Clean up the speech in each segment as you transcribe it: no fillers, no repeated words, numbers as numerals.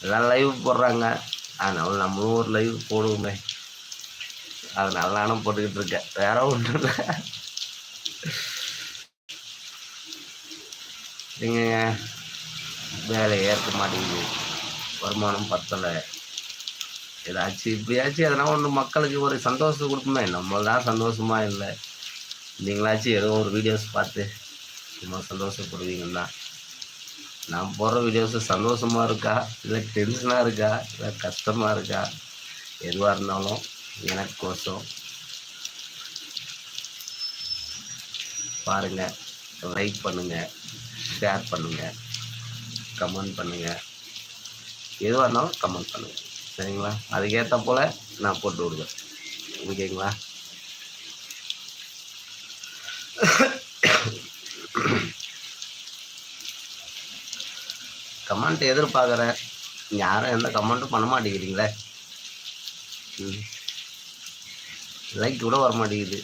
எல்லாம் லைவ் போடுறாங்க. அதனால நம்மளும் ஒரு லைவ் போடுவோமே, அதனால நானும் போட்டுக்கிட்டு இருக்கேன். வேற ஒன்றும் இல்லை. நீங்க வேலையே இருக்க மாட்டேங்குது, வருமானம் பத்தலை. ஏதாச்சும் இப்படியாச்சும் எதனா ஒன்று மக்களுக்கு ஒரு சந்தோஷம் கொடுக்குமே. நம்ம தான் சந்தோஷமா இல்லை, நீங்களாச்சும் ஏதோ ஒரு வீடியோஸ் பார்த்து சும்மா சந்தோஷப்படுவீங்கன்னா. நான் போடுற வீடியோஸு சந்தோஷமாக இருக்கா, இல்லை டென்ஷனாக இருக்கா, இல்லை கஷ்டமாக இருக்கா, எதுவாக இருந்தாலும் எனக்கு கோசம் பாருங்கள், லைக் பண்ணுங்கள், ஷேர் பண்ணுங்கள், கமெண்ட் பண்ணுங்கள். எதுவாக இருந்தாலும் கமெண்ட் பண்ணுங்கள், சரிங்களா? அதுக்கேற்ற போல் நான் போட்டு விடுவேன், ஓகேங்களா? கமெண்ட் எதிர்பார்க்குறேன், யாரும் எந்த கமெண்ட்டும் பண்ண மாட்டேங்கிறீங்களே. லைக் கூட வர மாட்டேங்குது.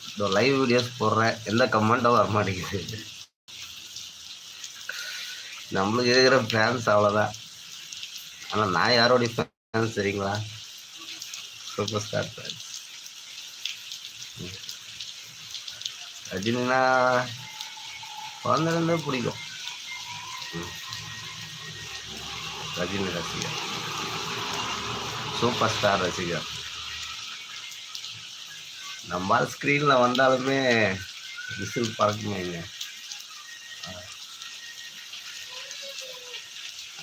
இந்த லைவ் வீடியோஸ் போடுறேன், எந்த கமெண்ட்டும் வர மாட்டேங்குது. நம்மளுக்கு இருக்கிற ஃபேன்ஸ் அவ்வளோதான். ஆனால் நான் யாரோடைய ஃபேன்ஸ் சரிங்களா? Super star fans. ரஜினினா குழந்தைலேருந்தே பிடிக்கும். ரஜினி ரசிகர், சூப்பர் ஸ்டார் ரசிகர். நம்ம ஸ்க்ரீனில் வந்தாலுமே விசில் பறக்குமேங்க.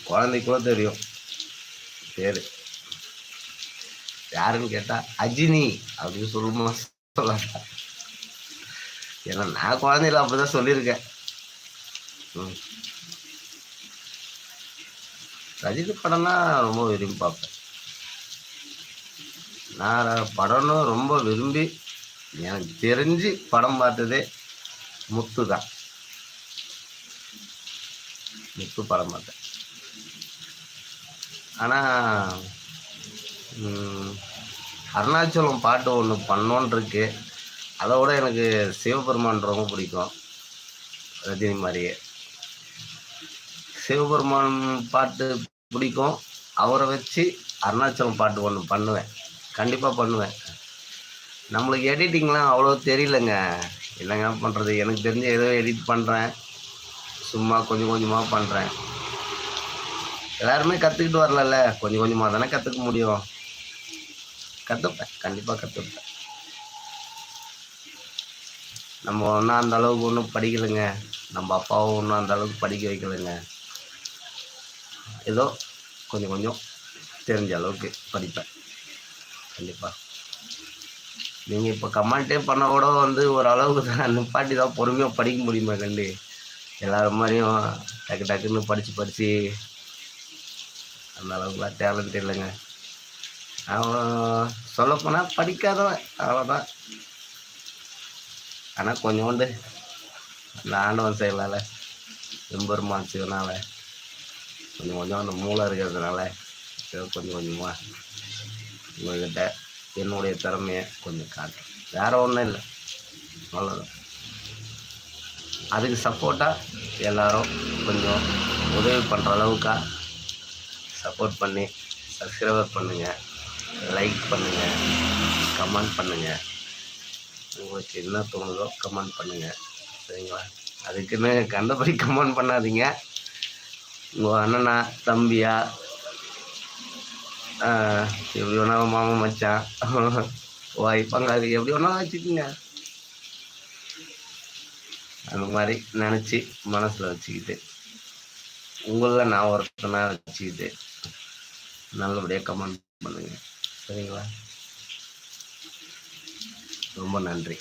குழந்தைக்குள்ள தெரியும் பேர் யாருன்னு கேட்டால் அஜினி அப்படின்னு சொல்லுமா சொல்லாதா? ஏன்னா நான் குழந்தையில அப்படிதான் சொல்லியிருக்கேன். ரஜினி படம்னா ரொம்ப விரும்பி பார்ப்பேன். நான் படம்னு ரொம்ப விரும்பி எனக்கு தெரிஞ்சு படம் பார்த்ததே முத்து தான். முத்து படம் பார்த்தேன். ஆனால் அருணாச்சலம் பாட்டு ஒன்று பண்ணோன்னு இருக்கு. அதை விட எனக்கு சிவபெருமான் ரொம்ப பிடிக்கும், ரஜினி மாதிரியே. சிவபெருமான் பாட்டு பிடிக்கும், அவரை வச்சு அருணாச்சலம் பாட்டு ஒன்று பண்ணுவேன், கண்டிப்பாக பண்ணுவேன். நம்மளுக்கு எடிட்டிங்லாம் அவ்வளோ தெரியலங்க, என்னங்க பண்ணுறது? எனக்கு தெரிஞ்ச ஏதோ எடிட் பண்ணுறேன், சும்மா கொஞ்சம் கொஞ்சமாக பண்ணுறேன். எல்லாருமே கற்றுக்கிட்டு வரல, கொஞ்சம் கொஞ்சமாக தானே கற்றுக்க முடியும். கற்றுப்பேன், கண்டிப்பாக கற்றுப்பேன். நம்ம ஒன்றும் அந்த அளவுக்கு ஒன்றும் படிக்கலைங்க, நம்ம அப்பாவும் ஒன்றும் அந்த அளவுக்கு படிக்க வைக்கலைங்க. ஏதோ கொஞ்சம் கொஞ்சம் தெரிஞ்ச அளவுக்கு படிப்பேன் கண்டிப்பாக. நீங்கள் இப்போ கமெண்ட்டே பண்ண கூட ஒரு அளவுக்கு தான் நிப்பாட்டி தான் பொறுமையாக படிக்க முடியுமா கண்டி? எல்லாரும் மாதிரியும் டக்கு டக்குன்னு படித்து அந்த அளவுக்குலாம் டேலண்ட் இல்லைங்க. அவன் சொல்லப்போனால் படிக்காதவன், அவ்வளோதான். ஆனால் கொஞ்சோண்டு அந்த ஆண்டவன் செயலால், எம்பெருமான் சிவனால் கொஞ்சம் கொஞ்சம் அந்த மூளை இருக்கிறதுனால கொஞ்சம் கொஞ்சமாக உங்கள்கிட்ட என்னுடைய திறமையை கொஞ்சம் காட்டுறேன். வேறு ஒன்றும் இல்லை, அவ்வளோதான். அதுக்கு சப்போர்ட்டாக எல்லோரும் கொஞ்சம் உதவி பண்ணுற அளவுக்கா சப்போர்ட் பண்ணி சப்ஸ்கிரைபர் பண்ணுங்கள், லைக் பண்ணுங்கள், கமெண்ட் பண்ணுங்கள். உங்களுக்கு என்ன தோணுதோ கமெண்ட் பண்ணுங்கள், சரிங்களா? அதுக்குன்னு கண்டபடி கமெண்ட் பண்ணாதீங்க. உங்கள் அண்ணனா தம்பியா எப்படி வேணாலும் மாமன் மச்சான் வாய் பங்காளி எப்படி வேணாலும் வச்சுக்கோங்க. அந்த மாதிரி நினச்சி மனசில் வச்சுக்கிட்டு உங்களில் நான் ஒருத்தனா வச்சுக்கிட்டு நல்லபடியாக கமெண்ட் பண்ணுங்க, சரிங்களா? ரொம்ப நன்றி.